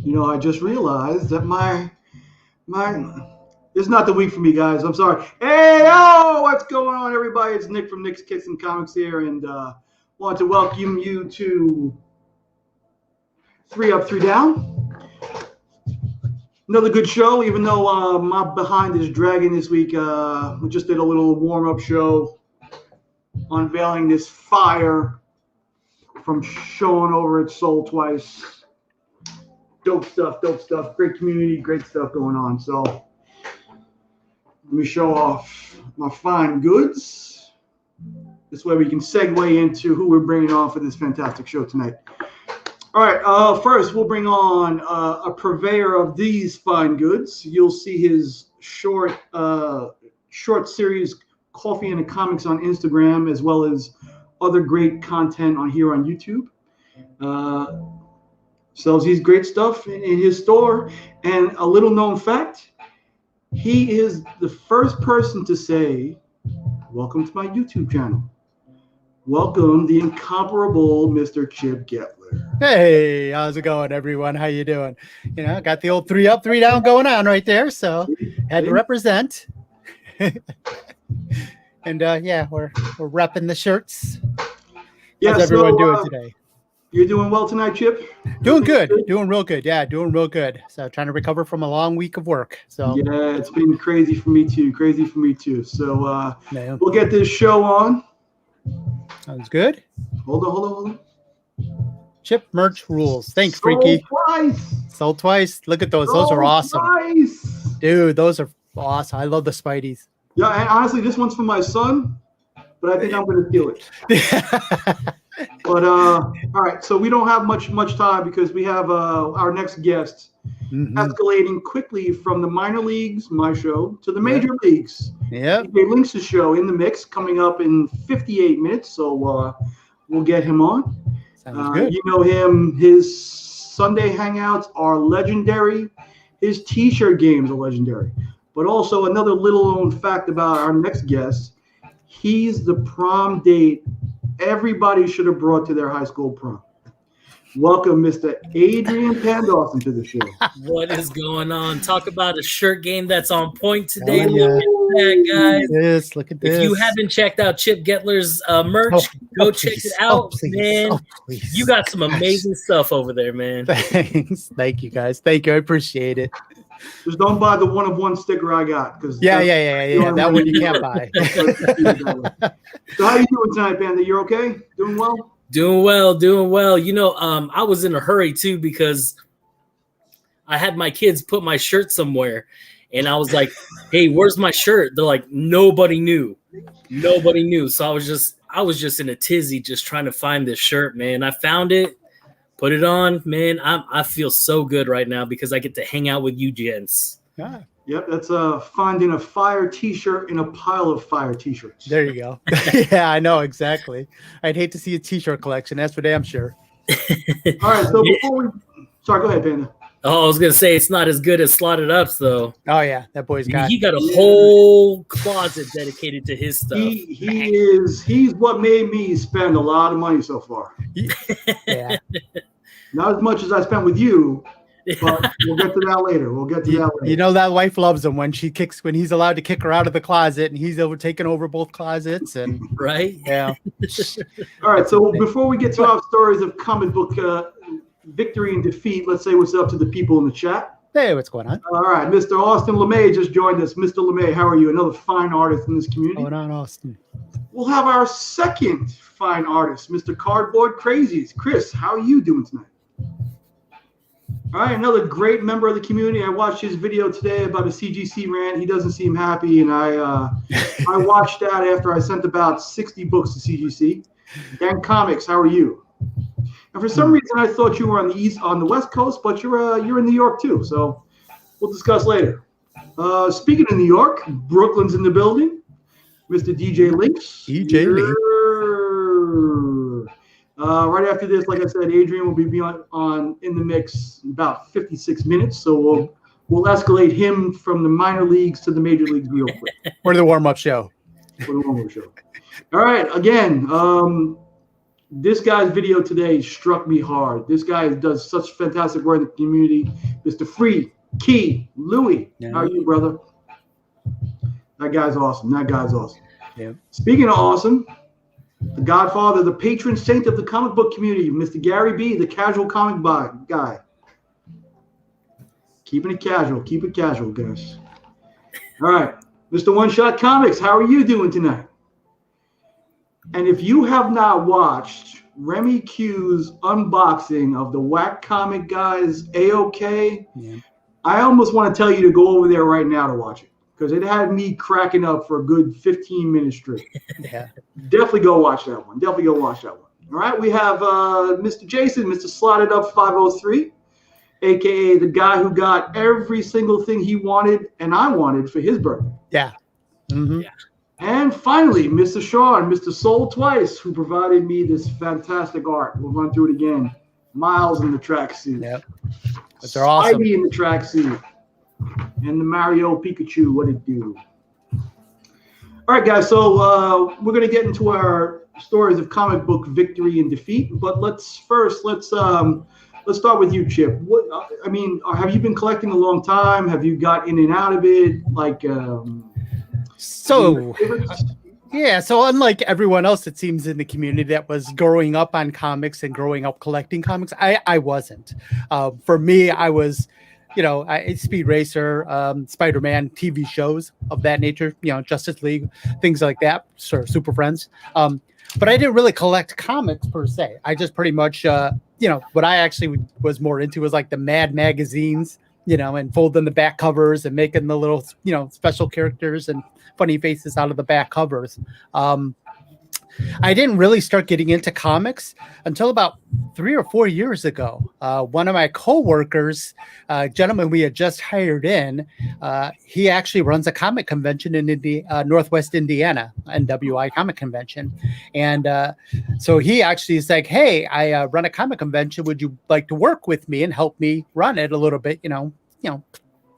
I just realized that my it's not the week for me, guys. I'm sorry. Hey, what's going on, everybody? It's Nick from Nick's Kicks and Comics here, and want to welcome you to Three Up, Three Down. Another good show, even though my behind is dragging this week. We just did a little warm-up show unveiling this fire from showing over at Soul Twice. Dope stuff. Great community, great stuff going on. So let me show off my fine goods. This way we can segue into who we're bringing on for this fantastic show tonight. All right, first we'll bring on a purveyor of these fine goods. You'll see his short series, Coffee and the Comics, on Instagram, as well as other great content here on YouTube. Sells these great stuff in his store. And a little known fact, he is the first person to say, welcome to my YouTube channel. Welcome, the incomparable Mr. Chip Gettler. Hey, how's it going, everyone? How you doing? Got the old 3 up, 3 down going on right there. So had to represent. And yeah, we're repping the shirts. How's everyone doing today? You're doing well tonight, Chip? Doing good. Doing real good. Yeah, doing real good. So trying to recover from a long week of work. So yeah, it's been crazy for me too. So we'll get this show on. Sounds good. Hold on. Chip merch rules. Thanks, Freaky. Sold twice. Look at those. Those are awesome. Twice. Dude, those are awesome. I love the Spideys. Yeah, and honestly, this one's for my son, but I think I'm going to steal it. But all right, so we don't have much time because we have our next guest escalating quickly from the minor leagues, my show, to the major leagues. Yeah. Links' show in the mix coming up in 58 minutes, so we'll get him on. Sounds good. You know him. His Sunday hangouts are legendary. His T-shirt games are legendary. But also another little known fact about our next guest, he's the prom date everybody should have brought to their high school prom. Welcome, Mr. Adrian Pandawesome, to the show. What is going on? Talk about a shirt game that's on point today. Look at that, guys. Look at this. If you haven't checked out Chip Gettler's merch, go check it out, man. You got some amazing stuff over there, man. Thanks. Thank you, guys. Thank you. I appreciate it. Just don't buy the one-of-one sticker I got. Yeah. That one you can't buy. So how you doing tonight, Panda? You okay? Doing well? Doing well. I was in a hurry too because I had my kids put my shirt somewhere, and I was like, "Hey, where's my shirt?" They're like, "Nobody knew." So I was just in a tizzy, just trying to find this shirt, man. I found it. Put it on, man. I feel so good right now because I get to hang out with you gents. Yeah. Yep, that's finding a fire T-shirt in a pile of fire T-shirts. There you go. Yeah, I know, exactly. I'd hate to see a T-shirt collection. That's for damn sure. All right, so before we... Sorry, go ahead, Panda. Oh, I was going to say it's not as good as Slotted Ups, though. Oh, yeah, that boy's got... He got a whole closet dedicated to his stuff. He's what made me spend a lot of money so far. Yeah. Not as much as I spent with you, but we'll get to that later. You know that wife loves him when he's allowed to kick her out of the closet, and he's taking over both closets, and right. Yeah. All right. So before we get to our stories of comic book victory and defeat, let's say what's up to the people in the chat. Hey, what's going on? All right, Mr. Austin LeMay just joined us. Mr. LeMay, how are you? Another fine artist in this community. What's going on, Austin? We'll have our second fine artist, Mr. Cardboard Crazies. Chris, how are you doing tonight? All right, another great member of the community. I watched his video today about a CGC rant. He doesn't seem happy, and I watched that after I sent about 60 books to CGC. Dan Comics, how are you? And for some reason, I thought you were on the West Coast, but you're in New York too. So we'll discuss later. Speaking of New York, Brooklyn's in the building. Mr. DJ Links. DJ Links. Right after this, like I said, Adrian will be on in the mix in about 56 minutes. So we'll escalate him from the minor leagues to the major leagues real quick. Or the warm-up show. All right. Again, this guy's video today struck me hard. This guy does such fantastic work in the community. Mr. Free Key Louie, how are you, brother? That guy's awesome. Yeah. Speaking of awesome, the godfather, the patron saint of the comic book community, Mr. Gary B, the casual comic guy. Keeping it casual. Keep it casual, guys. All right. Mr. One Shot Comics, how are you doing tonight? And if you have not watched Remy Q's unboxing of the Whack Comic Guys A-OK, I almost want to tell you to go over there right now to watch it, because it had me cracking up for a good 15 minutes straight. Definitely go watch that one. All right, we have Mr. Jason, Mr. Slotted Up 503, a.k.a. the guy who got every single thing he wanted and I wanted for his birthday. Yeah. Mm-hmm. Yeah. And finally, Mr. Sean, Mr. Soul Twice, who provided me this fantastic art. We'll run through it again. Miles in the tracksuit. Yep. But they're awesome. Spidey in the tracksuit. And the Mario Pikachu, what it do? All right, guys. So we're going to get into our stories of comic book victory and defeat. But let's start with you, Chip. Have you been collecting a long time? Have you got in and out of it? So unlike everyone else, it seems, in the community that was growing up on comics and growing up collecting comics, I wasn't. For me, I was, Speed Racer, Spider-Man, TV shows of that nature, Justice League, things like that, sort of Super Friends. But I didn't really collect comics per se. I just pretty much, what I actually was more into was like the Mad magazines, and folding the back covers and making the little, special characters and funny faces out of the back covers. I didn't really start getting into comics until about 3 or 4 years ago. One of my coworkers, gentleman we had just hired in, he actually runs a comic convention in Northwest Indiana, NWI Comic Convention. And so he actually is like, hey, I run a comic convention. Would you like to work with me and help me run it a little bit,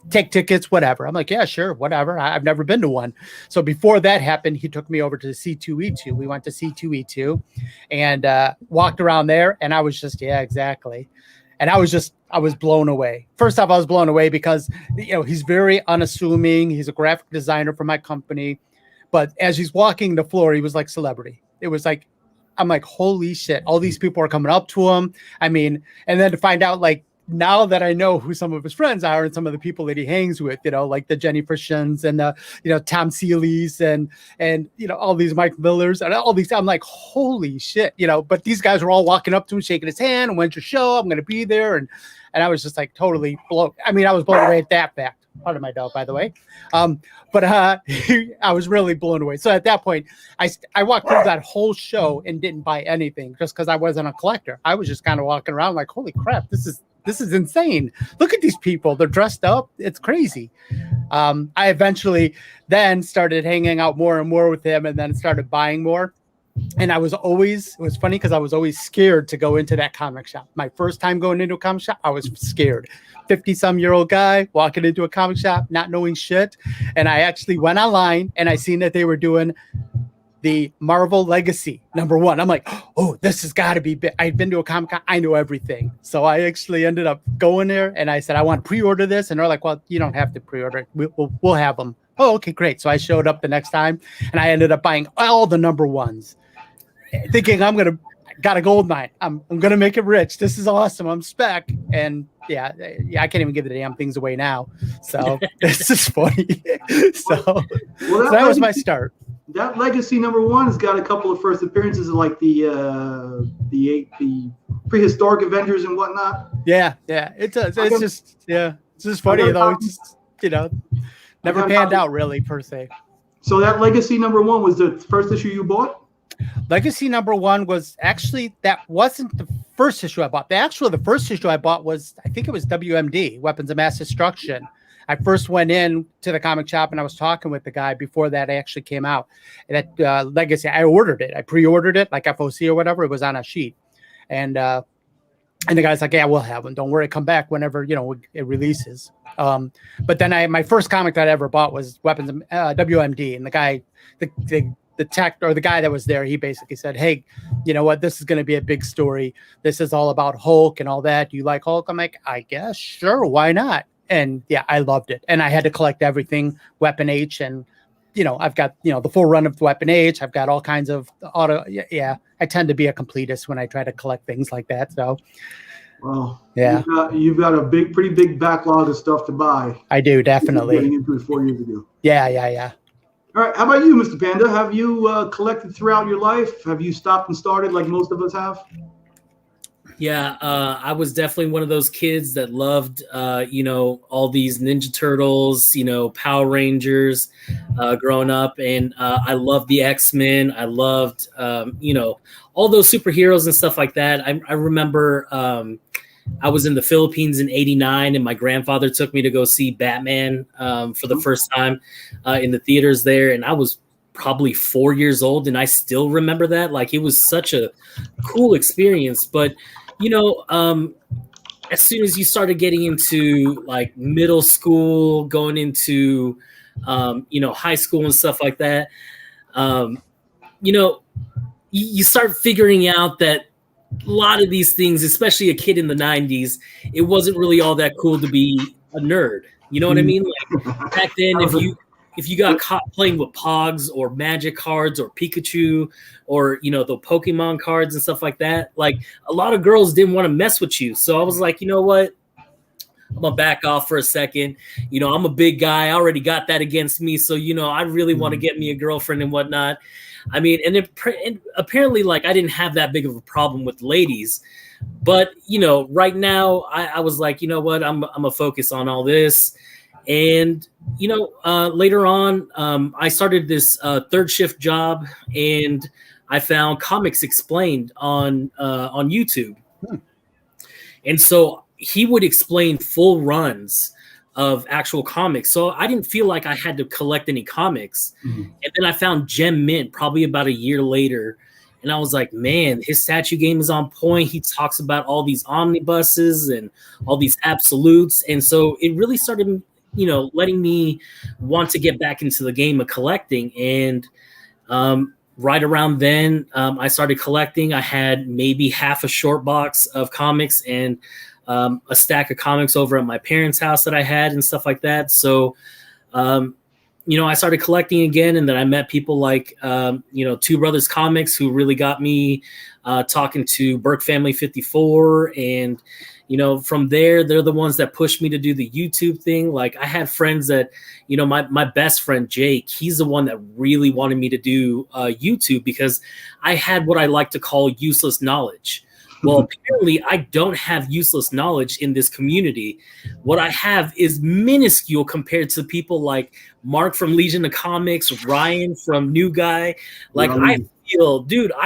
take tickets, whatever. I'm like, yeah, sure, whatever. I've never been to one. So before that happened, he took me over to C2E2. We went to C2E2 and walked around there. And I was just, yeah, exactly. And I was blown away. First off, I was blown away because, he's very unassuming. He's a graphic designer for my company. But as he's walking the floor, he was like celebrity. It was like, I'm like, holy shit, all these people are coming up to him. I mean, and then to find out, like, now that I know who some of his friends are and some of the people that he hangs with, like the Jenny Frishens and Tom Seeley's and all these Mike Millers and all these, I'm like, holy shit, but these guys were all walking up to him, shaking his hand, when's your show? I'm going to be there. And I was just like totally blown. I mean, I was blown away at that fact. Part of my dog, by the way. But I was really blown away. So at that point, I walked through that whole show and didn't buy anything just because I wasn't a collector. I was just kind of walking around like, holy crap, this is insane. Look at these people. They're dressed up. It's crazy. I eventually then started hanging out more and more with him and then started buying more. And it was funny because I was always scared to go into that comic shop. My first time going into a comic shop, I was scared. 50-some-year-old guy walking into a comic shop, not knowing shit. And I actually went online and I seen that they were doing the Marvel Legacy #1. I'm like, oh, this has got to be big. I've been to a Comic-Con. I know everything. So I actually ended up going there and I said, I want to pre-order this. And they're like, well, you don't have to pre-order it. We'll have them. Oh, okay, great. So I showed up the next time and I ended up buying all the #1s, thinking got a gold mine. I'm going to make it rich. This is awesome. I'm spec. And yeah, I can't even give the damn things away now. So this is funny. So that was my start. That Legacy #1 has got a couple of first appearances of like the prehistoric Avengers and whatnot. Yeah. It does. It's just funny though. It's just, never panned out really per se. So that Legacy #1 was the first issue you bought? Legacy #1 was actually, that wasn't the first issue I bought. The first issue I bought was, I think it was WMD, Weapons of Mass Destruction. I first went in to the comic shop and I was talking with the guy before that actually came out. That Legacy, I ordered it. I pre-ordered it like FOC or whatever. It was on a sheet. And the guy's like, yeah, we'll have them. Don't worry. Come back whenever, it releases. But then my first comic that I ever bought was Weapons of WMD. And the guy, the tech or the guy that was there, he basically said, hey, you know what, this is going to be a big story. This is all about Hulk and all that. Do you like Hulk? I'm like, I guess, sure, why not? And yeah, I loved it. And I had to collect everything, Weapon H, and I've got, the full run of Weapon H. I've got all kinds of auto. Yeah. I tend to be a completist when I try to collect things like that. So, well, yeah, you've got a pretty big backlog of stuff to buy. I do, definitely. Getting into it 4 years ago. Yeah. All right. How about you, Mr. Panda? Have you collected throughout your life? Have you stopped and started like most of us have? Yeah, I was definitely one of those kids that loved, all these Ninja Turtles, Power Rangers, growing up, and I loved the X-Men. I loved, all those superheroes and stuff like that. I remember I was in the Philippines in '89, and my grandfather took me to go see Batman for the first time in the theaters there, and I was probably 4 years old, and I still remember that. Like, it was such a cool experience, but as soon as you started getting into like middle school, going into, high school and stuff like that, you start figuring out that a lot of these things, especially a kid in the 90s, it wasn't really all that cool to be a nerd. You know what I mean? Like, back then, if you got caught playing with Pogs or Magic cards or Pikachu or, the Pokemon cards and stuff like that, like, a lot of girls didn't want to mess with you. So I was like, you know what? I'm going to back off for a second. I'm a big guy. I already got that against me. So, I really want to get me a girlfriend and whatnot. I mean, and apparently, like, I didn't have that big of a problem with ladies. But, right now I was like, you know what? I'm going to focus on all this. And, later on, I started this third shift job, and I found Comics Explained on YouTube. And so he would explain full runs of actual comics. So I didn't feel like I had to collect any comics. And then I found Gem Mint probably about a year later. And I was like, man, his statue game is on point. He talks about all these omnibuses and all these absolutes. And so it really started letting me want to get back into the game of collecting. And right around then, I started collecting. I had maybe half a short box of comics and a stack of comics over at my parents' house that I had and stuff like that. So, I started collecting again, and then I met people like, Two Brothers Comics, who really got me talking to Burke Family 54. And, from there, they're the ones that pushed me to do the YouTube thing. Like, I had friends that, my best friend, Jake, he's the one that really wanted me to do YouTube because I had what I like to call useless knowledge. Well, apparently I don't have useless knowledge in this community. What I have is minuscule compared to people like Mark from Legion of Comics, Ryan from New Guy. Like, I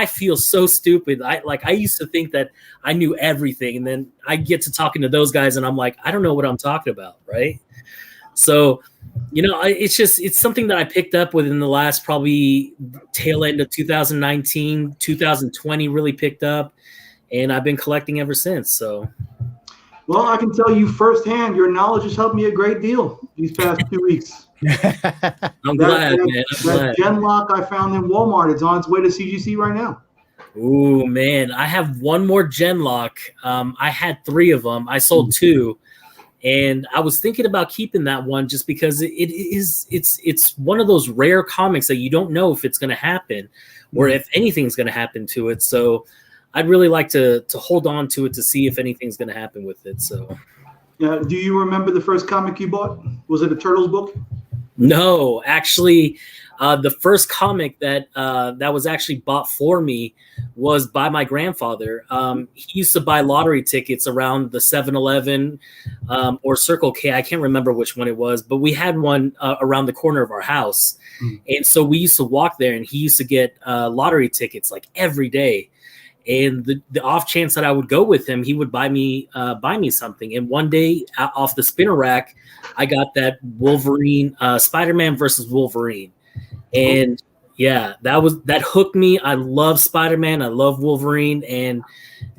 feel so stupid. I used to think that I knew everything, and then I get to talking to those guys and I'm like, I don't know what I'm talking about, right? So, it's something that I picked up within the last probably tail end of 2019, 2020 really picked up. And I've been collecting ever since. So, well, I can tell you firsthand, your knowledge has helped me a great deal these past 2 weeks. I'm glad, man. That Genlock I found in Walmart, it's on its way to CGC right now. Ooh, man, I have one more Genlock. I had 3 of them. I sold 2, and I was thinking about keeping that one just because it's one of those rare comics that you don't know if it's going to happen or if anything's going to happen to it. So I'd really like to hold on to it to see if anything's going to happen with it. So, yeah. Do you remember the first comic you bought? Was it a Turtles book? No, actually, the first comic that was actually bought for me was by my grandfather. He used to buy lottery tickets around the 7-Eleven or Circle K. I can't remember which one it was, but we had one around the corner of our house. And so we used to walk there, and he used to get lottery tickets like every day. And the off chance that I would go with him, he would buy me something. And one day off the spinner rack, I got that Wolverine, Spider-Man versus Wolverine. And, Yeah, that hooked me. I love Spider-Man. I love Wolverine, and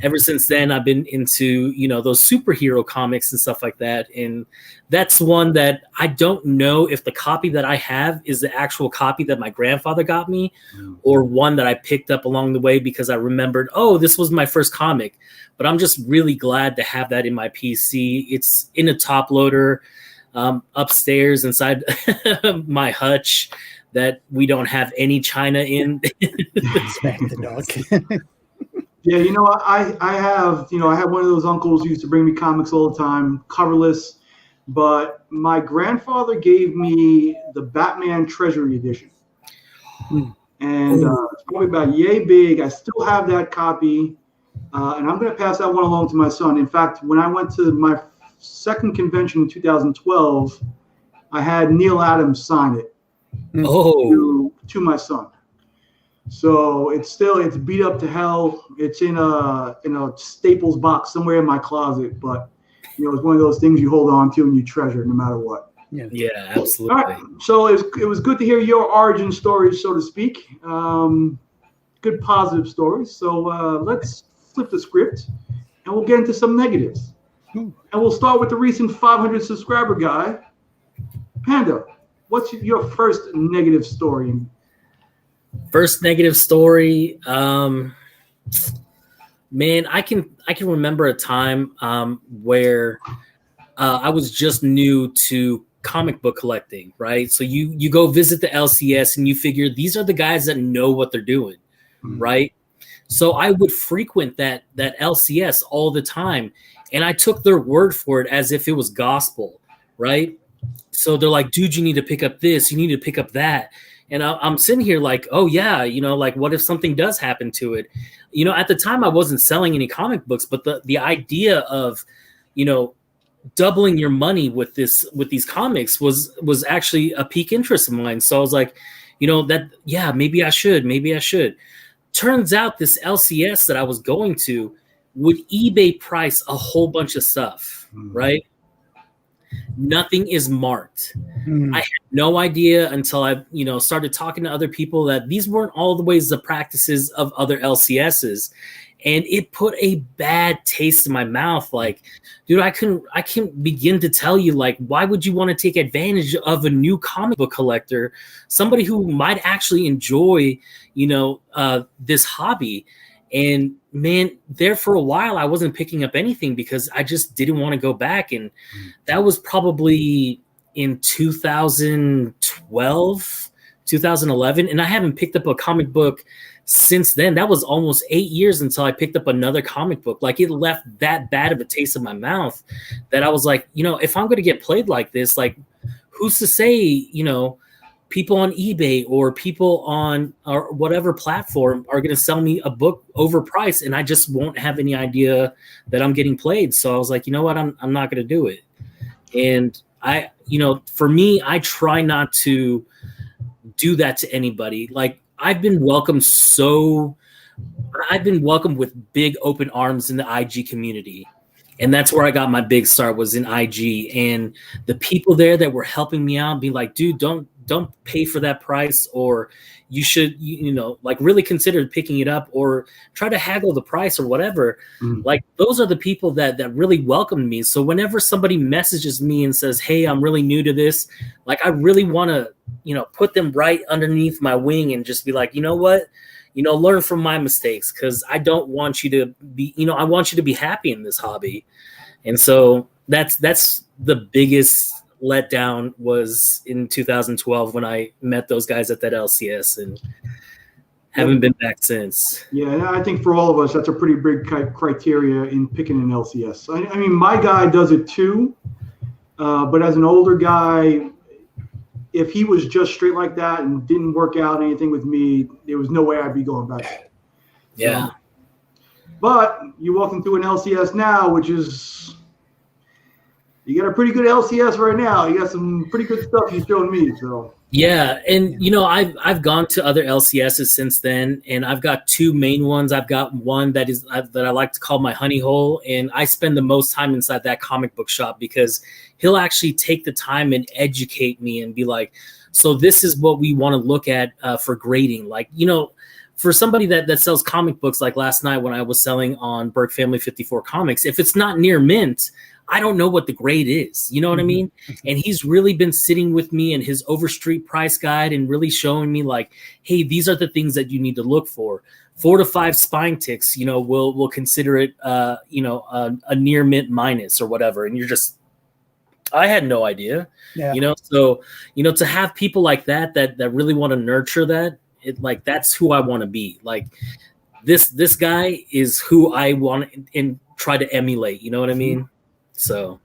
ever since then, I've been into those superhero comics and stuff like that. And that's one that I don't know if the copy that I have is the actual copy that my grandfather got me, or one that I picked up along the way because I remembered, oh, this was my first comic. But I'm just really glad to have that in my PC. It's in a top loader upstairs inside my hutch that we don't have any China in. Smack the dog. Yeah, I have one of those uncles who used to bring me comics all the time, coverless. But my grandfather gave me the Batman Treasury Edition, and it's probably about yay big. I still have that copy, and I'm going to pass that one along to my son. In fact, when I went to my second convention in 2012, I had Neil Adams sign it to my son. So it's beat up to hell. It's in a Staples box somewhere in my closet, but it's one of those things you hold on to and you treasure no matter what. Yeah, absolutely. All right. So it was good to hear your origin stories, so to speak. Good positive stories. So let's flip the script and we'll get into some negatives. And we'll start with the recent 500 subscriber guy, Panda. What's your first negative story? First negative story, man, I can remember a time where I was just new to comic book collecting, right? So you go visit the LCS and you figure these are the guys that know what they're doing, right? So I would frequent that LCS all the time, and I took their word for it as if it was gospel, right? So they're like, dude, you need to pick up this, you need to pick up that. And I'm sitting here like, oh, yeah, like what if something does happen to it? At the time I wasn't selling any comic books, but the idea of, doubling your money with these comics was actually a peak interest of mine. So I was like, maybe I should. Turns out this LCS that I was going to would eBay price a whole bunch of stuff, right? Nothing is marked. I had no idea until I, started talking to other people that these weren't all the ways the practices of other LCSs. And it put a bad taste in my mouth. Like, dude, I can't begin to tell you, like, why would you want to take advantage of a new comic book collector, somebody who might actually enjoy, this hobby? And man, there for a while, I wasn't picking up anything because I just didn't want to go back. And that was probably in 2012, 2011. And I haven't picked up a comic book since then. That was almost 8 years until I picked up another comic book. Like, it left that bad of a taste in my mouth that I was like, if I'm going to get played like this, like, who's to say, people on eBay or people on or whatever platform are going to sell me a book overpriced, and I just won't have any idea that I'm getting played. So I was like, you know what, I'm not going to do it. And I, for me, I try not to do that to anybody. Like, I've been welcomed with big open arms in the IG community. And that's where I got my big start, was in IG. And the people there that were helping me out be like, dude, don't pay for that price, or you should, like, really consider picking it up, or try to haggle the price or whatever. Like, those are the people that really welcomed me. So whenever somebody messages me and says, hey, I'm really new to this, like, I really want to, put them right underneath my wing and just be like, you know what? Learn from my mistakes, because I don't want you to be, I want you to be happy in this hobby. And so that's the biggest letdown, was in 2012 when I met those guys at that LCS, and haven't been back since. Yeah, and I think for all of us, that's a pretty big criteria in picking an LCS. I mean, my guy does it too, but as an older guy, if he was just straight like that and didn't work out anything with me, there was no way I'd be going back. Yeah. But you walk into an LCS now, which is, you got a pretty good LCS right now. You got some pretty good stuff you're showing me. So yeah, and I've gone to other LCSs since then, and I've got two main ones. I've got one that I like to call my honey hole, and I spend the most time inside that comic book shop because he'll actually take the time and educate me and be like, So this is what we want to look at for grading. Like, you know, for somebody that sells comic books, like last night when I was selling on Burke Family 54 Comics, if it's not near mint, I don't know what the grade is. You know what I mean? And he's really been sitting with me in his Overstreet price guide and really showing me like, hey, these are the things that you need to look for. 4 to 5 spine ticks, you know, we'll consider it, you know, a near mint minus or whatever. And you're just, I had no idea, you know? So, you know, to have people like that really want to nurture that, like, that's who I want to be. Like this guy is who I want and try to emulate. You know what I mean? So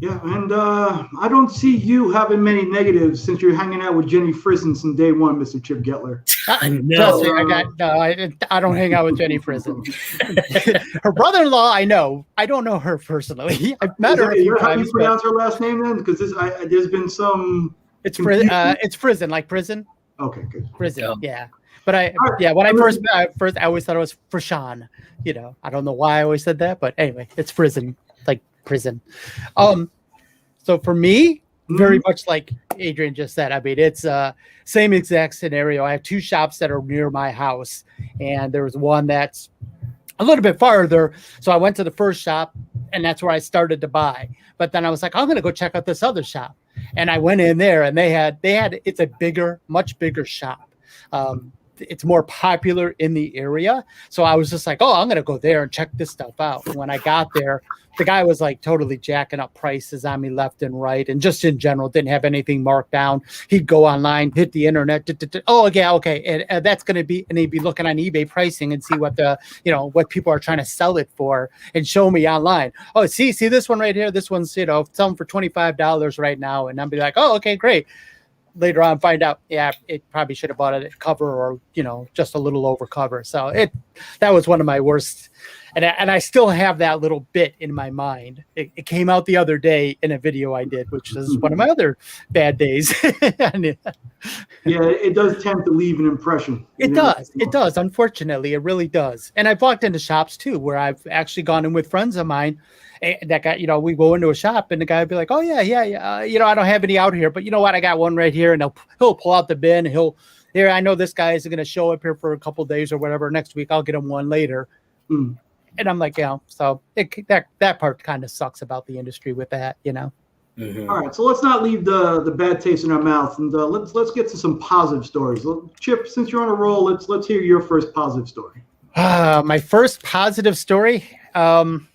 yeah, and I don't see you having many negatives since you're hanging out with Jenny Frison since day one, Mr. Chip Gettler. I don't hang out with Jenny Frison. Her brother-in-law, I know. I don't know her personally. I've met her a few times. How do you pronounce her last name then? Because there's been some. It's Frison, like prison. Okay, good. Prison, yeah. But when I first met, I always thought it was Frishon. You know, I don't know why I always said that, but anyway, it's prison, like prison. So for me, very much like Adrian just said, I mean, it's same exact scenario. I have 2 shops that are near my house, and there was one that's a little bit farther. So I went to the first shop, and that's where I started to buy. But then I was like, I'm going to go check out this other shop. And I went in there, and they had it's a bigger, much bigger shop. It's more popular in the area. So I was just like, oh, I'm going to go there and check this stuff out. And when I got there, the guy was like totally jacking up prices on me left and right. And just in general, didn't have anything marked down. He'd go online, hit the internet. Oh, yeah, okay. And that's going to be, and he'd be looking on eBay pricing and see what what people are trying to sell it for and show me online. Oh, see this one right here. This one's, selling for $25 right now. And I'd be like, oh, okay, great. Later on, find out, it probably should have bought it at cover or, just a little over cover. So that was one of my worst. And I still have that little bit in my mind. It came out the other day in a video I did, which is one of my other bad days. Yeah, it does tend to leave an impression. It does. Unfortunately, it really does. And I've walked into shops too, where I've actually gone in with friends of mine. That guy, we go into a shop and the guy would be like, oh yeah. I don't have any out here, but you know what? I got one right here, and he'll pull out the bin. Here, I know this guy is going to show up here for a couple of days or whatever. Next week, I'll get him one later. And I'm like, so that part kind of sucks about the industry with that, Mm-hmm. All right, so let's not leave the bad taste in our mouth, and let's get to some positive stories. Chip, since you're on a roll, let's hear your first positive story. My first positive story, man,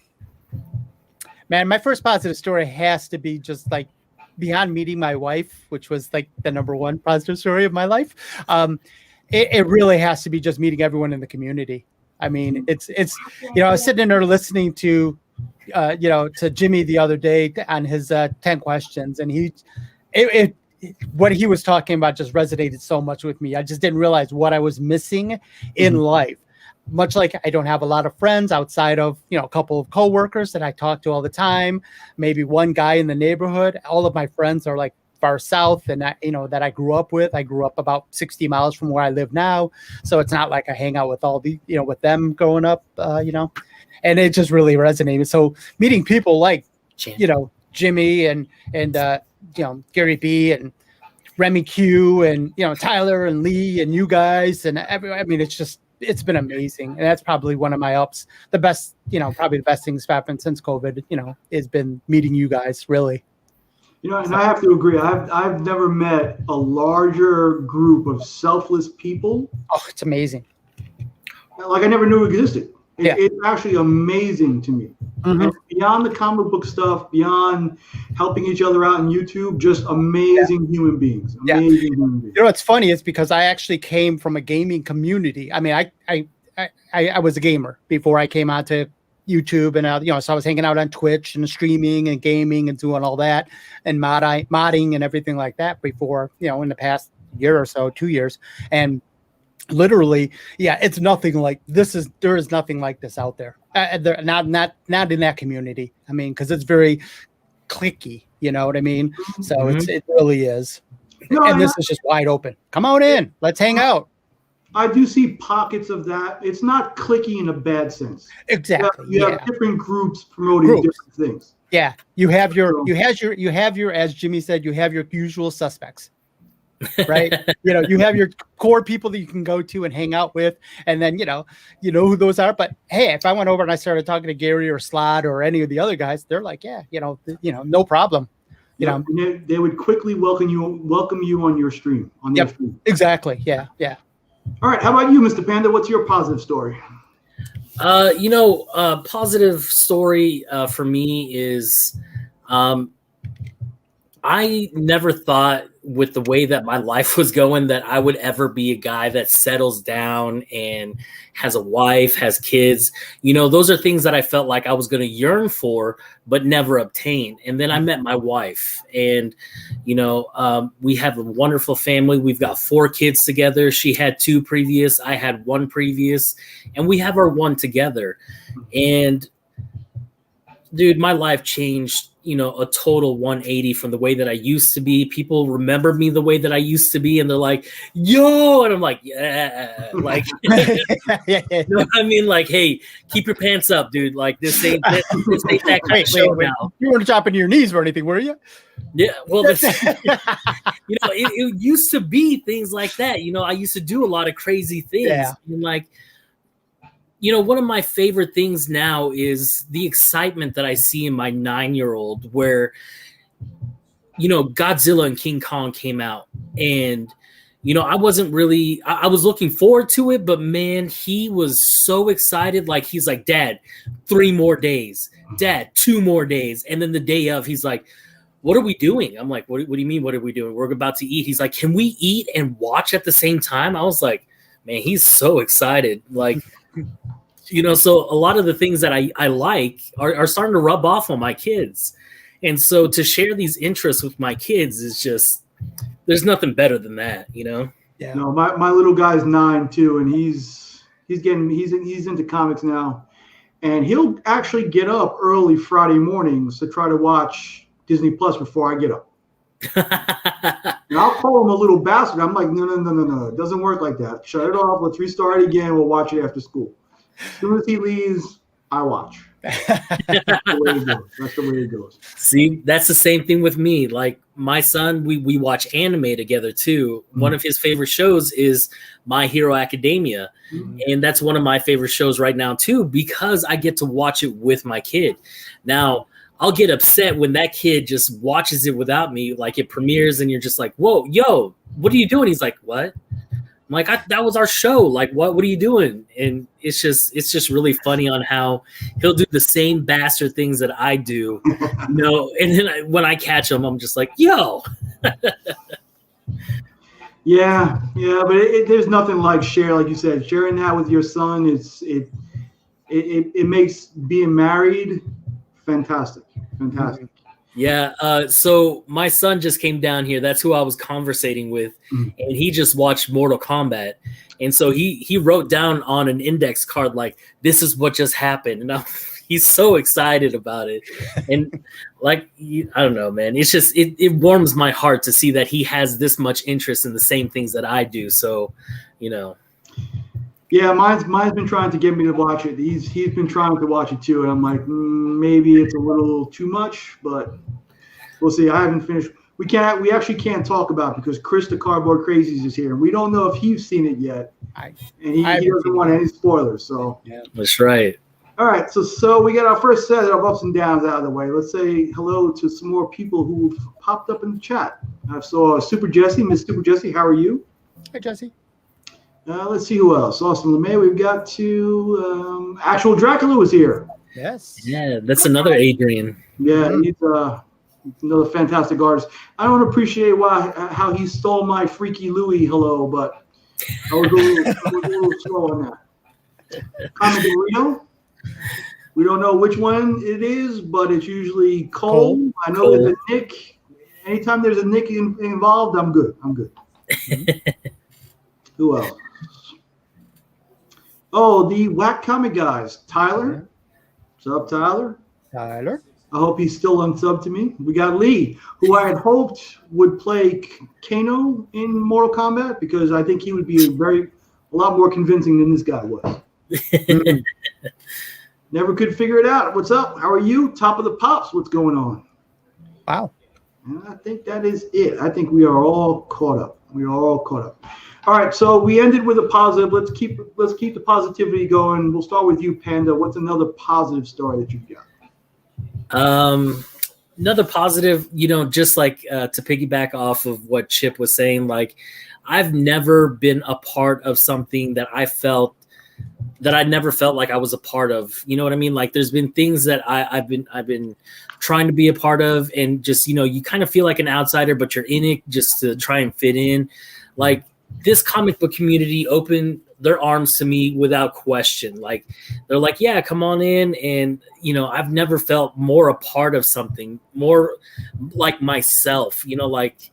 my first positive story has to be just like beyond meeting my wife, which was like the number one positive story of my life. It really has to be just meeting everyone in the community. I mean, it's I was sitting there listening to Jimmy the other day on his 10 questions, and what he was talking about just resonated so much with me. I just didn't realize what I was missing in life. Much like I don't have a lot of friends outside of, a couple of coworkers that I talk to all the time, maybe one guy in the neighborhood. All of my friends are like far south, and that I grew up with. I grew up about 60 miles from where I live now. So it's not like I hang out with all the, with them growing up, and it just really resonated. So meeting people like, Jimmy and Gary B and Remy Q and, Tyler and Lee and you guys and it's been amazing. And that's probably one of my ups. The best, probably the best things happened since COVID, has been meeting you guys, really. And I have to agree. I've never met a larger group of selfless people. Oh, it's amazing. Like I never knew it existed. It's actually amazing to me. And beyond the comic book stuff, beyond helping each other out on YouTube, just amazing human beings. Amazing human beings. What's funny is because I actually came from a gaming community. I mean, I was a gamer before I came onto YouTube, and so I was hanging out on Twitch and streaming and gaming and doing all that and modding and everything like that before, in the past year or so, 2 years. And literally, it's nothing like this. There is nothing like this out there. Not in that community. I mean, because it's very cliquey. You know what I mean? So it really is. And this is just wide open. Come on in. Let's hang out. I do see pockets of that. It's not cliquey in a bad sense. Exactly. You have different groups promoting different things. Yeah, you have your, as Jimmy said, you have your usual suspects. right? You have your core people that you can go to and hang out with, and then you know who those are. But hey, if I went over and I started talking to Gary or Slot or any of the other guys, they're like, yeah, no problem. They would quickly welcome you on your stream. Their stream. Exactly. Yeah. All right, how about you, Mr. Panda? What's your positive story? Positive story for me is I never thought with the way that my life was going that I would ever be a guy that settles down and has a wife, has kids. Those are things that I felt like I was going to yearn for, but never obtain. And then I met my wife, and, we have a wonderful family. We've got 4 kids together. She had 2 previous. I had 1 previous, and we have our 1 together. And dude, my life changed, a total 180 from the way that I used to be. People remember me the way that I used to be, and they're like, yo, and I'm like, yeah, like, I mean, like, hey, keep your pants up, dude. Like, this ain't that kind of show now. You weren't dropping to your knees or anything, were you? Yeah, well, it used to be things like that. I used to do a lot of crazy things. Yeah. And like, one of my favorite things now is the excitement that I see in my 9-year-old where, Godzilla and King Kong came out, and, I wasn't really, I was looking forward to it, but man, he was so excited. Like, he's like, Dad, 3 more days, Dad, 2 more days. And then the day of, he's like, what are we doing? I'm like, what do you mean? What are we doing? We're about to eat. He's like, can we eat and watch at the same time? I was like, man, he's so excited. Like, so a lot of the things that I like are starting to rub off on my kids. And so to share these interests with my kids is just, there's nothing better than that, Yeah. No, my little guy's 9 too, and he's into comics now, and he'll actually get up early Friday mornings to try to watch Disney Plus before I get up. And I'll call him a little bastard. I'm like, no. It doesn't work like that. Shut it off. Let's restart it again. We'll watch it after school. As soon as he leaves, I watch. That's the way it goes. See, that's the same thing with me. Like, my son, we watch anime together too. Mm-hmm. One of his favorite shows is My Hero Academia. Mm-hmm. And that's one of my favorite shows right now too, because I get to watch it with my kid. Now, I'll get upset when that kid just watches it without me. Like, it premieres and you're just like, whoa, yo, what are you doing? He's like, what? I'm like, that was our show. Like, what are you doing? And it's just really funny on how he'll do the same bastard things that I do, And then when I catch him, I'm just like, yo. Yeah, but there's nothing like like you said, sharing that with your son. It makes being married fantastic. Yeah. So my son just came down here. That's who I was conversating with. And he just watched Mortal Kombat. And so he wrote down on an index card, like, this is what just happened. And he's so excited about it. And like, I don't know, man, it's just, it warms my heart to see that he has this much interest in the same things that I do. So, Yeah, mine's been trying to get me to watch it. He's been trying to watch it too, and I'm like, maybe it's a little too much, but we'll see. I haven't finished. We actually can't talk about it because Chris the Cardboard Crazies is here. We don't know if he's seen it yet, and he doesn't want any spoilers. So yeah, that's right. All right, so we got our first set of ups and downs out of the way. Let's say hello to some more people who've popped up in the chat. I saw Super Jesse, Miss Super Jesse. How are you? Hi, Jesse. Let's see who else. Austin LeMay. We've got to Actual Dracula was here. Yes. Yeah, that's another Adrian. Yeah, he's another fantastic artist. I don't appreciate how he stole my Freaky Louie hello, but I was a little slow on that. Comic in Rio. We don't know which one it is, but it's usually Cole. I know there's a Nick. Anytime there's a Nick involved, I'm good. Who else? Oh, the Whack Comic guys. Tyler. What's up, Tyler? Tyler. I hope he's still unsub to me. We got Lee, who I had hoped would play Kano in Mortal Kombat because I think he would be a lot more convincing than this guy was. Never could figure it out. What's up? How are you? Top of the Pops. What's going on? Wow. And I think that is it. I think we are all caught up. We are all caught up. All right, so we ended with a positive. Let's keep the positivity going. We'll start with you, Panda. What's another positive story that you've got? Another positive, just like to piggyback off of what Chip was saying, like I've never been a part of something that I never felt like I was a part of. You know what I mean? Like there's been things that I've been trying to be a part of, and just you kind of feel like an outsider, but you're in it just to try and fit in. Like this comic book community opened their arms to me without question. Like they're like, yeah, come on in. And I've never felt more a part of something, more like myself. Like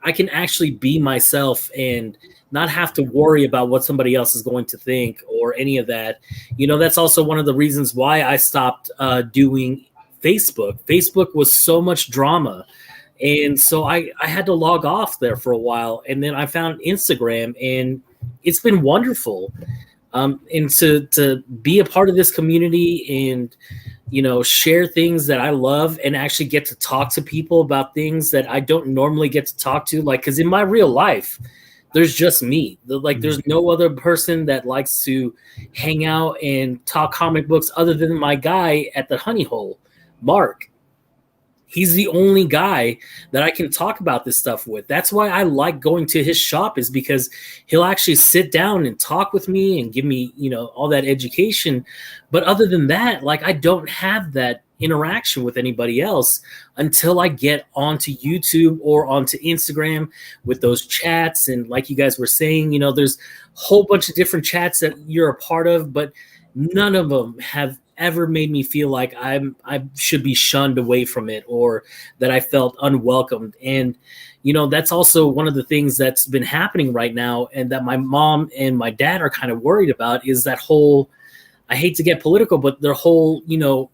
I can actually be myself and not have to worry about what somebody else is going to think or any of that. That's also one of the reasons why I stopped doing Facebook. Facebook was so much drama. And so I had to log off there for a while. And then I found Instagram, and it's been wonderful. And to be a part of this community and, share things that I love and actually get to talk to people about things that I don't normally get to talk to. Like, because in my real life, there's just me. There's no other person that likes to hang out and talk comic books other than my guy at the Honey Hole, Mark. He's the only guy that I can talk about this stuff with. That's why I like going to his shop, is because he'll actually sit down and talk with me and give me, all that education. But other than that, like I don't have that interaction with anybody else until I get onto YouTube or onto Instagram with those chats. And like you guys were saying, there's a whole bunch of different chats that you're a part of, but none of them have ever made me feel like I should be shunned away from it or that I felt unwelcomed. And, that's also one of the things that's been happening right now, and that my mom and my dad are kind of worried about, is that whole, I hate to get political, but their whole,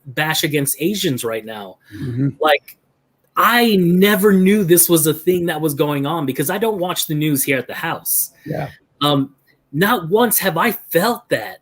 bash against Asians right now. Mm-hmm. Like, I never knew this was a thing that was going on because I don't watch the news here at the house. Yeah. Not once have I felt that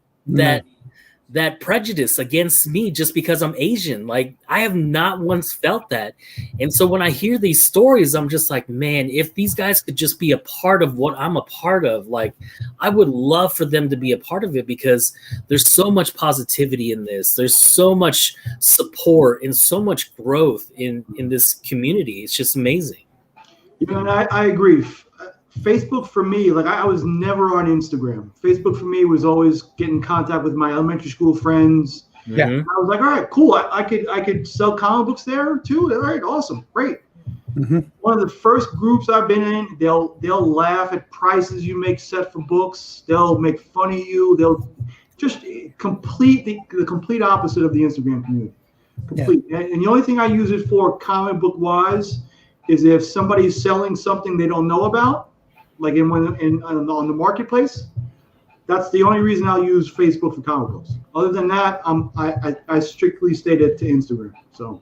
prejudice against me just because I'm Asian. Like, I have not once felt that. And so when I hear these stories, I'm just like, man, if these guys could just be a part of what I'm a part of, like, I would love for them to be a part of it, because there's so much positivity in this. There's so much support and so much growth in this community. It's just amazing. And I agree. Facebook for me, like I was never on Instagram. Facebook for me was always getting in contact with my elementary school friends. Yeah, I was like, all right, cool. I could sell comic books there too. All right, awesome, great. Mm-hmm. One of the first groups I've been in, they'll laugh at prices you make set for books. They'll make fun of you. They'll just the complete opposite of the Instagram community. Complete. Yeah. And the only thing I use it for, comic book wise, is if somebody's selling something they don't know about. Like on the marketplace, that's the only reason I'll use Facebook for comic books. Other than that, I strictly stay to Instagram. So,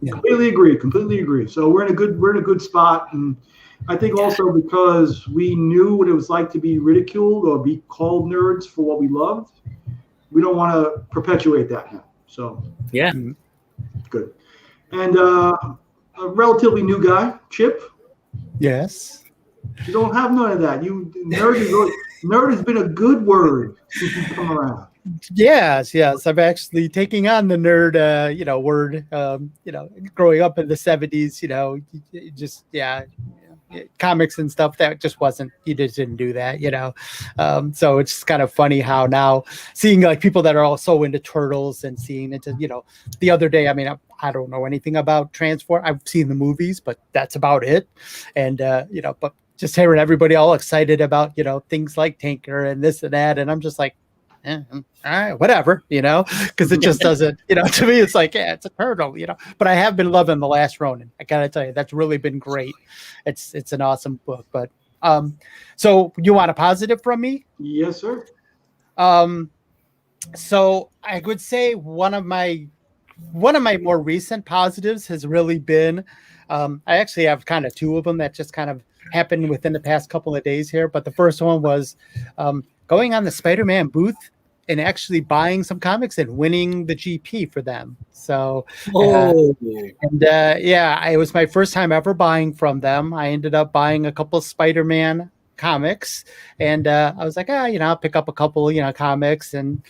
yeah. Completely agree. So we're in a good spot, and I think also because we knew what it was like to be ridiculed or be called nerds for what we loved, we don't want to perpetuate that now. So yeah, good. And a relatively new guy, Chip. Yes. You don't have none of that. Nerd has been a good word since you come around. Yes. I've actually taken on the nerd, word. Growing up in the 70s, comics and stuff, that just wasn't. You just didn't do that, So it's kind of funny how now seeing like people that are all so into turtles and seeing into, the other day. I mean, I don't know anything about Transform. I've seen the movies, but that's about it. And but just hearing everybody all excited about, things like Tinker and this and that. And I'm just like, all right, whatever, because it just doesn't, to me, it's like, yeah, it's a turtle, but I have been loving The Last Ronin. I got to tell you, that's really been great. It's an awesome book. But so you want a positive from me? Yes, sir. So I would say one of my more recent positives has really been, I actually have kind of two of them that just kind of happened within the past couple of days here. But the first one was going on the Spider-Man booth and actually buying some comics and winning the GP for them. So, yeah, it was my first time ever buying from them. I ended up buying a couple of Spider-Man comics, and I was like, I'll pick up a couple, comics, and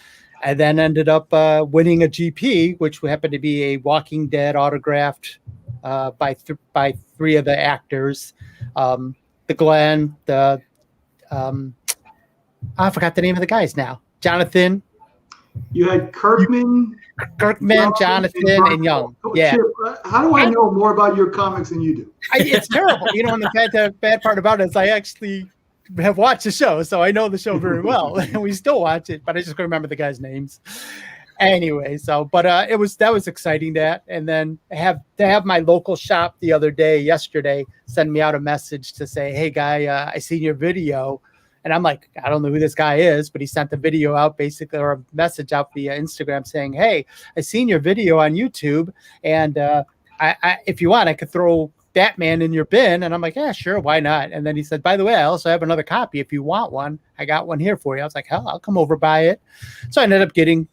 I then ended up winning a GP, which happened to be a Walking Dead autographed by three of the actors, the Glenn, I forgot the name of the guys now. Jonathan. You had Kirkman, Jonathan, and Young. Yeah. Chip, how do I know more about your comics than you do? It's terrible. And the bad part about it is I actually have watched the show, so I know the show very well, and we still watch it, but I just couldn't remember the guys' names. Anyway, but that was exciting, and then to have my local shop yesterday send me out a message to say, hey guy, I seen your video. And I'm like, I don't know who this guy is, but he sent the video out basically, or a message out via Instagram saying, hey, I seen your video on YouTube, and I if you want, I could throw Batman in your bin. And I'm like, yeah, sure, why not? And then he said, by the way, I also have another copy. If you want one, I got one here for you. I was like, hell, I'll come over buy it. So I ended up getting,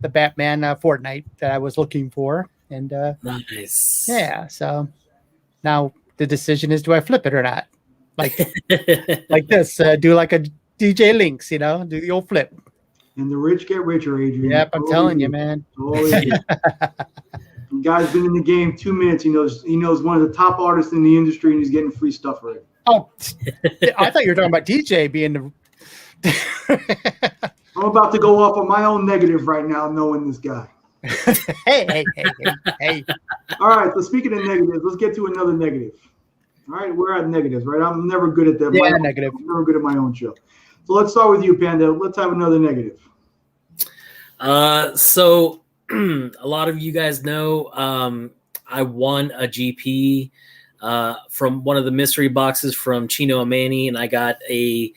the Batman Fortnite that I was looking for. And nice. Yeah, so now the decision is, do I flip it or not? Like this, do like a DJ Links, do the old flip. And the rich get richer, Adrian. Yep, I'm telling you, man. The guy's been in the game 2 minutes. He knows one of the top artists in the industry, and he's getting free stuff already. Oh, I thought you were talking about DJ being the. I'm about to go off on my own negative right now, knowing this guy. Hey. All right, so speaking of negatives, let's get to another negative. All right, we're at negatives, right? I'm never good at that. Yeah, negative. I'm never good at my own show. So let's start with you, Panda. Let's have another negative. So a lot of you guys know I won a GP from one of the mystery boxes from Chino Amani, and I got a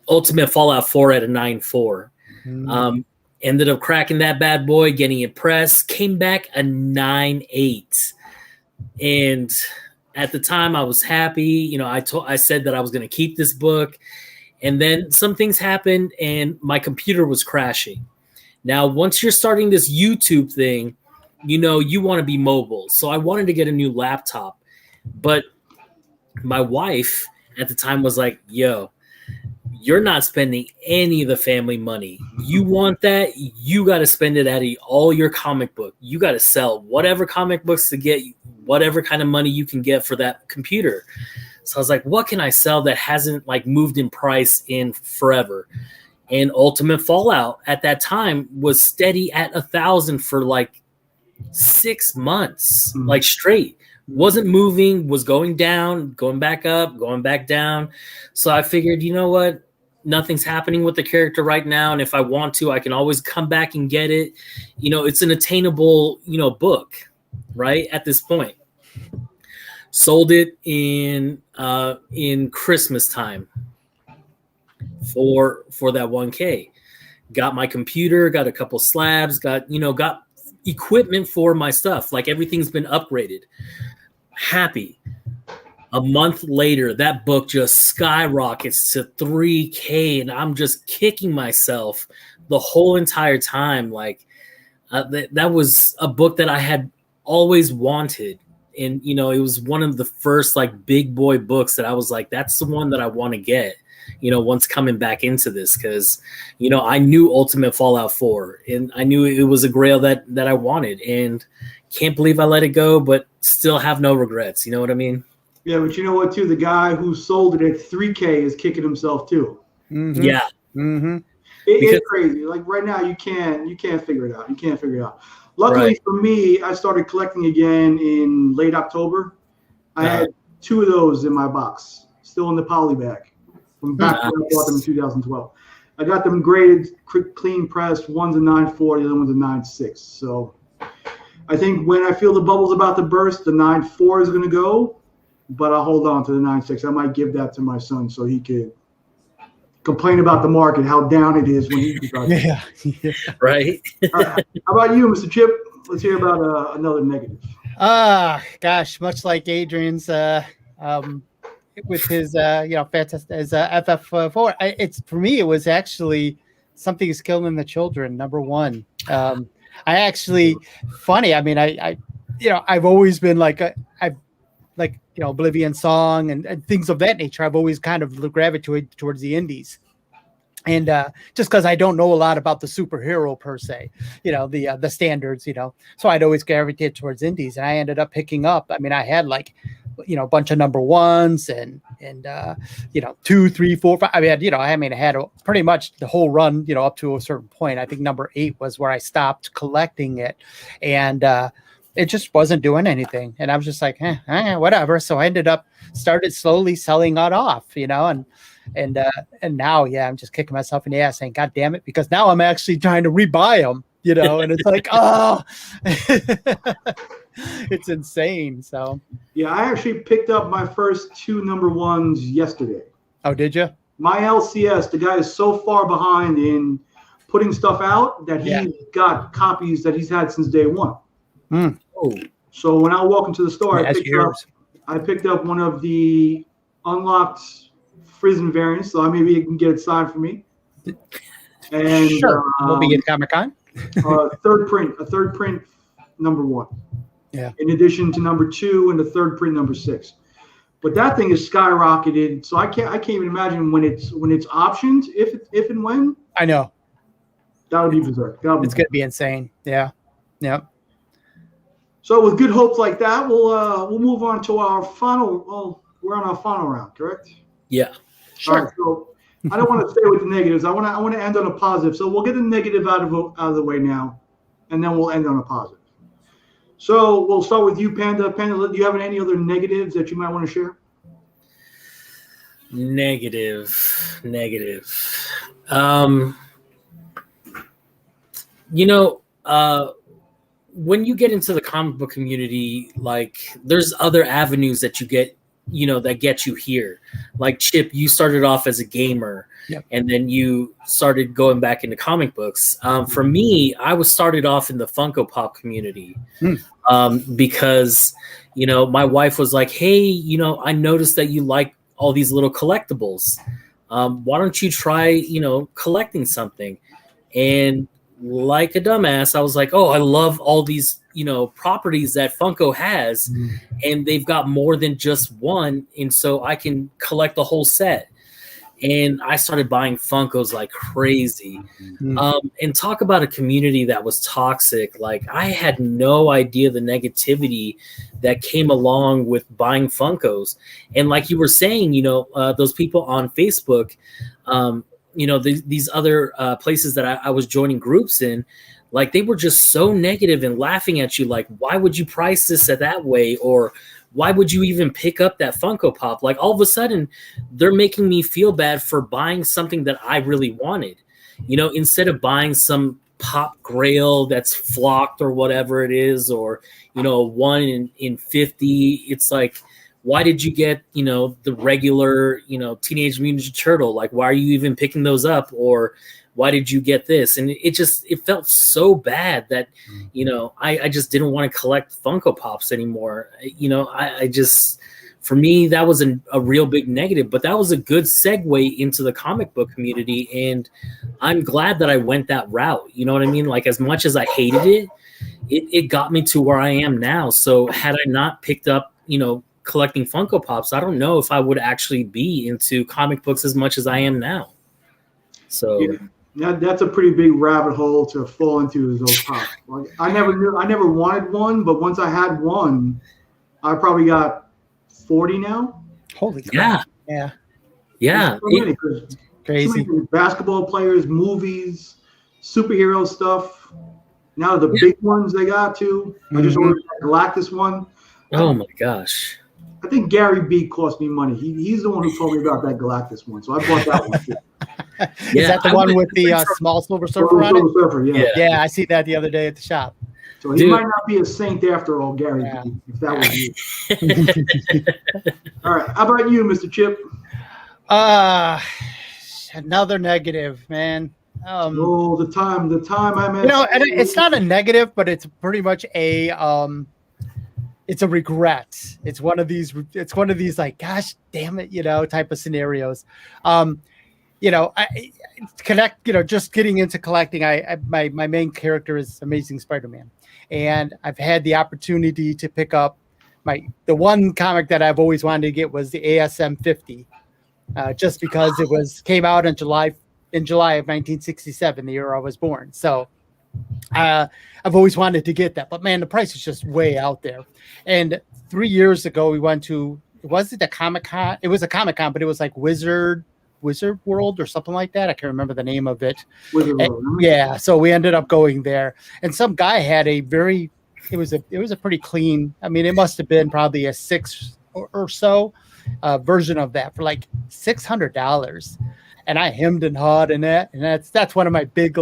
Ultimate Fallout 4 at a 9.4. Ended up cracking that bad boy, getting impressed, came back a 9.8. And at the time, I was happy. I said that I was going to keep this book. And then some things happened, and my computer was crashing. Now, once you're starting this YouTube thing, you want to be mobile. So I wanted to get a new laptop. But my wife at the time was like, yo, you're not spending any of the family money. You want that? You got to spend it out of all your comic book. You got to sell whatever comic books to get whatever kind of money you can get for that computer. So I was like, what can I sell that hasn't moved in price in forever? And Ultimate Fallout at that time was steady at 1,000 for 6 months, straight. Wasn't moving, was going down, going back up, going back down. So I figured, you know what? Nothing's happening with the character right now. And if I want to, I can always come back and get it. It's an attainable, book, right? At this point. Sold it in Christmas time for that 1K. Got my computer, got a couple slabs, got equipment for my stuff. Everything's been upgraded. Happy. A month later, that book just skyrockets to 3K, and I'm just kicking myself the whole entire time. That was a book that I had always wanted. And, it was one of the first big boy books that I was like, that's the one that I want to get, once coming back into this. Cause, I knew Ultimate Fallout 4 and I knew it was a grail that I wanted, and can't believe I let it go, but still have no regrets. You know what I mean? Yeah. But you know what, too? The guy who sold it at 3K is kicking himself too. Mm-hmm. Yeah. Mm-hmm. It's crazy. Right now you can't figure it out. You can't figure it out. Luckily for me, I started collecting again in late October. I had 2 of those in my box, still in the poly bag from back when I bought them in 2012. I got them graded, clean pressed. One's a 9.4, the other one's a 9.6. So I think when I feel the bubble's about to burst, the 9.4 is going to go, but I'll hold on to the 9.6. I might give that to my son so he could complain about the market, how down it is when he decides. Yeah. Right. How about you, Mr. Chip? Let's hear about another negative. Gosh, much like Adrian's with his fantastic as FF4. It's for me, it was actually Something is killing the children. Number one. I actually funny. I mean, I I've always been like Oblivion Song and things of that nature. I've always kind of gravitated towards the indies. And just because I don't know a lot about the superhero per se, the standards, so I'd always gravitate towards indies, and I ended up picking up. I mean, I had a bunch of number ones and 2, 3, 4, 5. I had pretty much the whole run, up to a certain point. I think number 8 was where I stopped collecting it, and it just wasn't doing anything. And I was just like, whatever. So I started slowly selling that off, and now, I'm just kicking myself in the ass saying, God damn it, because now I'm actually trying to rebuy them, and it's like, oh, it's insane. So, yeah, I actually picked up my first 2 number ones yesterday. Oh, did you? My LCS, the guy is so far behind in putting stuff out that he's got copies that he's had since day one. Mm. Oh. So when I walk into the store, I picked up one of the unlocked Frizen variants, so maybe you can get it signed for me. And sure, we'll be at Comic-Con. A third print number 1. Yeah. In addition to number 2 and the third print number 6. But that thing is skyrocketed, so I can't even imagine when it's optioned, if and when. I know. That would be berserk. It's gonna be insane. Yeah. Yep. So with good hopes like that, we'll move on to our final. Well, we're on our final round, correct? Yeah. Sure. All right, so I don't want to stay with the negatives. I want to end on a positive. So we'll get the negative out of the way now, and then we'll end on a positive. So we'll start with you, Panda. Panda, do you have any other negatives that you might want to share? Negative. When you get into the comic book community, there's other avenues that you get, that get you here. Like Chip, you started off as a gamer, yep, and then you started going back into comic books. For me, I started off in the Funko Pop community, because, my wife was like, hey, I noticed that you like all these little collectibles. Why don't you try, collecting something? And like a dumbass, I was like, oh, I love all these, properties that Funko has, and they've got more than just one, and so I can collect the whole set. And I started buying Funkos like crazy. And talk about a community that was toxic. Like, I had no idea the negativity that came along with buying Funkos. And like you were saying, those people on Facebook, these other places that I was joining groups in, like, they were just so negative and laughing at you. Like, why would you price this that way? Or why would you even pick up that Funko Pop? Like, all of a sudden, they're making me feel bad for buying something that I really wanted. Instead of buying some pop grail that's flocked or whatever it is, or, 1 in 50, it's like, why did you get, the regular, Teenage Mutant Ninja Turtle? Like, why are you even picking those up? Or why did you get this? And it felt so bad that, I just didn't want to collect Funko Pops anymore. For me, that was a real big negative, but that was a good segue into the comic book community. And I'm glad that I went that route. You know what I mean? Like, as much as I hated it, it got me to where I am now. So had I not picked up, collecting Funko Pops, I don't know if I would actually be into comic books as much as I am now. So that's a pretty big rabbit hole to fall into, is those pops. Like, I never wanted one, but once I had one, I probably got 40 now. Holy crap. Yeah. Crazy. Basketball players, movies, superhero stuff. Now the big ones they got too. I just ordered that Galactus one. Oh my gosh. I think Gary B cost me money. He's the one who told me about that Galactus one, so I bought that one too. Is that the one with the small Silver Surfer on it? Surfer, yeah, I see that the other day at the shop. So he might not be a saint after all, Gary B, if that was you. All right, how about you, Mr. Chip? Another negative, man. The time I meant. And it's not a negative, but it's pretty much it's a regret. It's one of these like, gosh damn it, type of scenarios. I connect. Just getting into collecting. My main character is Amazing Spider-Man, and I've had the opportunity to pick up the one comic that I've always wanted to get was the ASM 50, just because it came out in July of 1967, the year I was born. So I've always wanted to get that, but man, the price is just way out there. And 3 years ago, we went to, was it a Comic-Con? It was a Comic-Con, but it was like Wizard World or something like that. I can't remember the name of it. Yeah, so we ended up going there, and some guy had it was a pretty clean. I mean, it must have been probably a 6 or so version of that for like $600, and I hemmed and hawed in it, and that's one of my big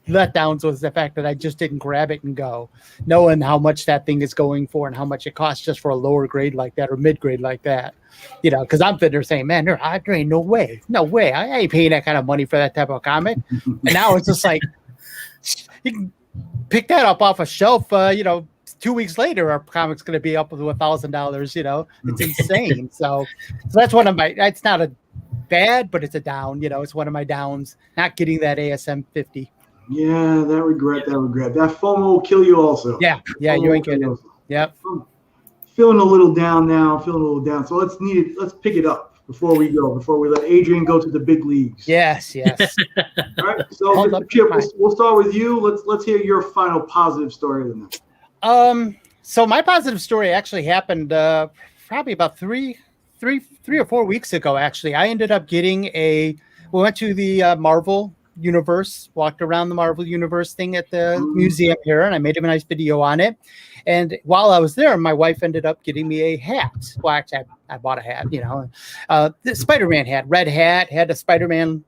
letdowns was the fact that I just didn't grab it and go, knowing how much that thing is going for and how much it costs just for a lower grade like that or mid grade like that. Because I'm sitting there saying, man, there ain't no way. I ain't paying that kind of money for that type of comic. And now it's just like, you can pick that up off a shelf, 2 weeks later, our comic's going to be up to $1,000, it's insane. So that's one of it's not a bad, but it's a down, it's one of my downs, not getting that ASM 50. Yeah, that regret. That FOMO will kill you also. Yeah, you ain't kidding. Yep. Feeling a little down now, So let's pick it up before we let Adrian go to the big leagues. Yes. All right. So Mr. Chip, we'll start with you. Let's hear your final positive story of the night. So my positive story actually happened probably about three or 4 weeks ago. Actually, I ended up getting we went to the Marvel Universe, walked around the Marvel Universe thing at the museum here, and I made a nice video on it. And while I was there, my wife ended up getting me a hat. Well, actually, I bought a hat, the Spider-Man hat, red hat, had a Spider-Man,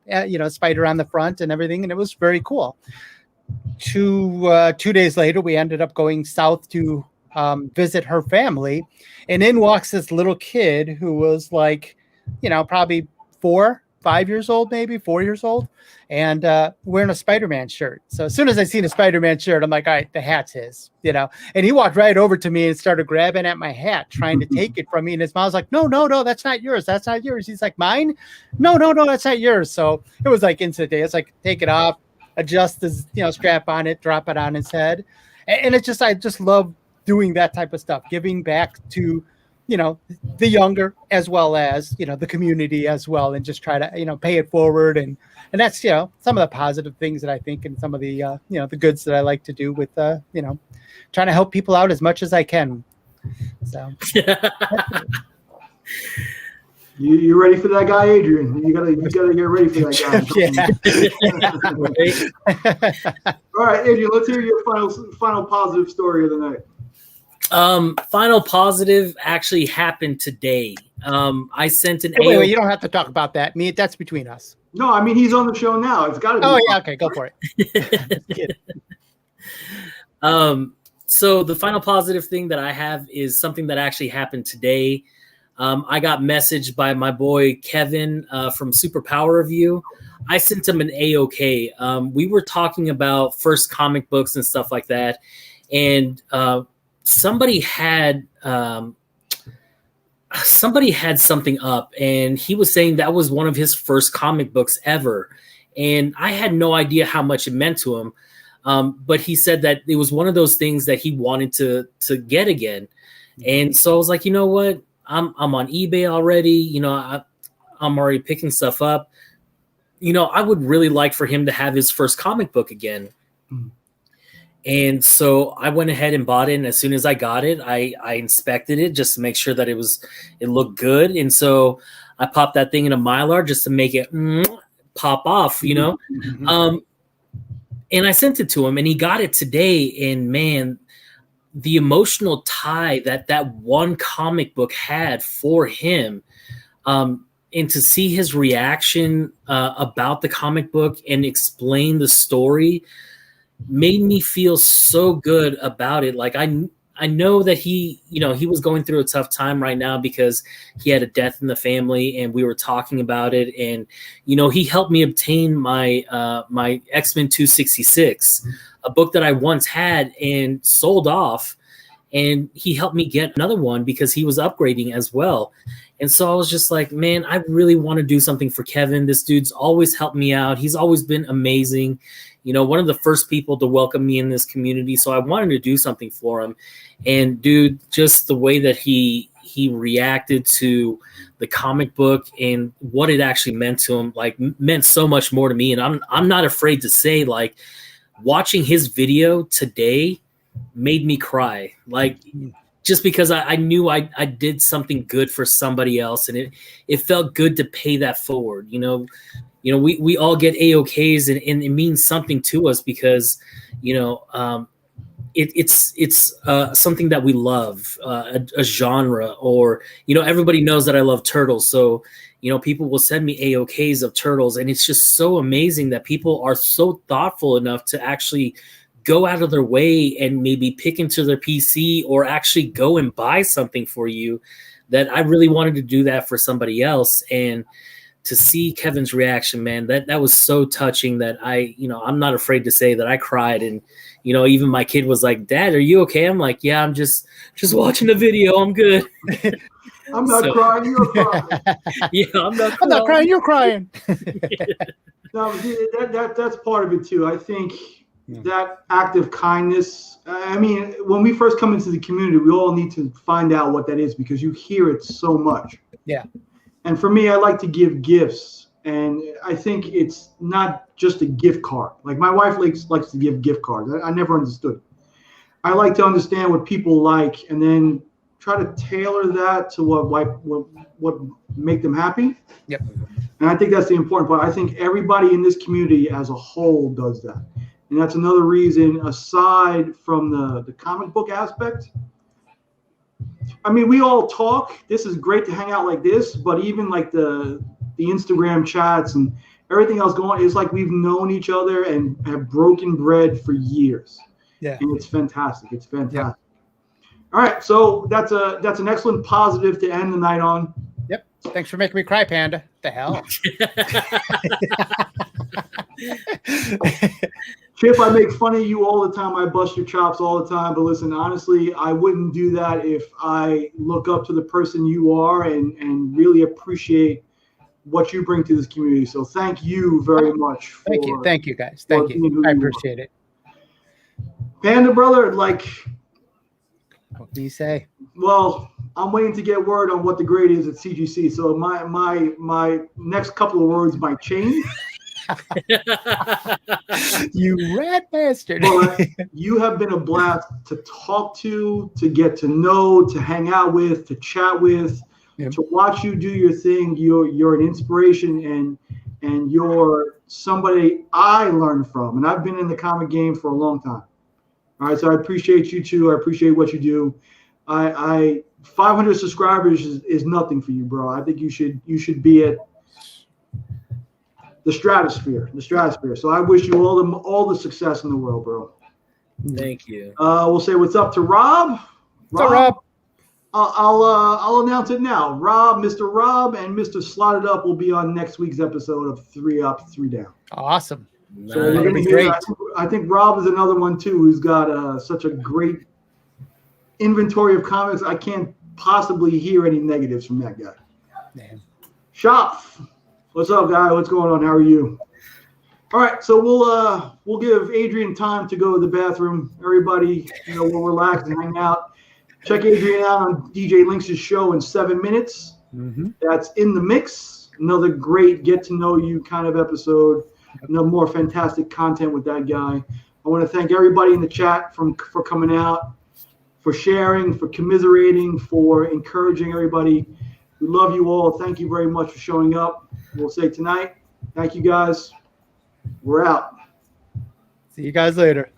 spider on the front and everything, and it was very cool. 2 days later, we ended up going south to visit her family, and in walks this little kid who was probably 5 years old, maybe 4 years old, and wearing a Spider-Man shirt. So as soon as I seen a Spider-Man shirt, I'm like, all right, the hat's his, and he walked right over to me and started grabbing at my hat, trying to take it from me. And his mom was like, no, that's not yours. That's not yours. He's like, mine? No, that's not yours. So it was like instant. It's like, take it off, adjust his, strap on it, drop it on his head. And it's just, I just love doing that type of stuff, giving back to, the younger as well as, the community as well, and just try to, pay it forward. And that's, some of the positive things that I think, and some of the, the goods that I like to do with, trying to help people out as much as I can. So. You ready for that guy, Adrian? You gotta get ready for that guy. All right, Adrian, let's hear your final positive story of the night. Final positive actually happened today. I sent an wait, you don't have to talk about that. That's between us. No, I mean, he's on the show now. It's got to be. Oh, yeah, okay, go for it. So the final positive thing that I have is something that actually happened today. I got messaged by my boy Kevin from Superpower Review. I sent him an A-OK. We were talking about first comic books and stuff like that, and somebody had something up, and he was saying that was one of his first comic books ever, and I had no idea how much it meant to him. But he said that it was one of those things that he wanted to get again, and so I was like, you know what? I'm on eBay already. I'm already picking stuff up. I would really like for him to have his first comic book again. Mm. And so I went ahead and bought it. And as soon as I got it, I inspected it just to make sure that it looked good. And so I popped that thing in a Mylar just to make it pop off, Mm-hmm. And I sent it to him, and he got it today. And man, the emotional tie that one comic book had for him, and to see his reaction about the comic book and explain the story made me feel so good about it. Like I know that he was going through a tough time right now because he had a death in the family, and we were talking about it. And, he helped me obtain my X-Men 266, a book that I once had and sold off. and he helped me get another one because he was upgrading as well. And so I was just like, man, I really want to do something for Kevin. This dude's always helped me out. He's always been amazing. You know, one of the first people to welcome me in this community. So I wanted to do something for him. And dude, just the way that he reacted to the comic book and what it actually meant to him, like, meant so much more to me. And I'm not afraid to say, like, watching his video today made me cry. Like, just because I knew I did something good for somebody else, and it felt good to pay that forward. You know, we all get AOKs, and it means something to us because, you know, it's something that we love, a genre, or, you know, everybody knows that I love turtles. So, you know, people will send me AOKs of turtles, and it's just so amazing that people are so thoughtful enough to actually go out of their way and maybe pick into their PC or actually go and buy something for you. That I really wanted to do that for somebody else. And to see Kevin's reaction, man, that was so touching that I'm not afraid to say that I cried. And, you know, even my kid was like, "Dad, are you okay?" I'm like, "Yeah, I'm just watching the video. I'm good." I'm not crying, you're crying. Yeah, I'm not crying, you're crying. No, that's part of it too. I think that act of kindness, I mean, when we first come into the community, we all need to find out what that is because you hear it so much. Yeah. And for me, I like to give gifts. And I think it's not just a gift card. Like, my wife likes to give gift cards. I never understood. I like to understand what people like and then try to tailor that to what make them happy. Yep. And I think that's the important part. I think everybody in this community as a whole does that. And that's another reason, aside from the comic book aspect. I mean, we all talk. This is great to hang out like this, but even like the Instagram chats and everything else going on, it's like we've known each other and have broken bread for years. Yeah. And it's fantastic. It's fantastic. Yeah. All right. So that's an excellent positive to end the night on. Yep. Thanks for making me cry, Panda. The hell? Chip, I make fun of you all the time. I bust your chops all the time. But listen, honestly, I wouldn't do that if I look up to the person you are and really appreciate what you bring to this community. So thank you very much. Thank you, guys. Thank you. I appreciate it. Panda, brother, like, what do you say? Well, I'm waiting to get word on what the grade is at CGC. So my next couple of words might change. You rat bastard. But you have been a blast to talk to get to know, to hang out with, to chat with, to watch you do your thing. You're an inspiration and you're somebody I learn from. And I've been in the comic game for a long time. All right, so I appreciate you too. I appreciate what you do. I 500 subscribers is nothing for you, bro. I think you should be at the stratosphere. So I wish you all the success in the world, bro. Thank you. We'll say what's up to Rob. Rob. I'll announce it now. Mr. Rob, and Mr. Slotted Up will be on next week's episode of 3 Up, 3 Down. Awesome. So we're gonna hear, I think Rob is another one too who's got such a great inventory of comics. I can't possibly hear any negatives from that guy. Man. Shop. What's up, guy? What's going on? How are you? All right, so we'll give Adrian time to go to the bathroom. Everybody, we'll relax and hang out. Check Adrian out on DJ Lynx's show in 7 minutes. Mm-hmm. That's In the Mix. Another great get to know you kind of episode. More fantastic content with that guy. I want to thank everybody in the chat for coming out, for sharing, for commiserating, for encouraging everybody. We love you all. Thank you very much for showing up. We'll say tonight, thank you guys. We're out. See you guys later.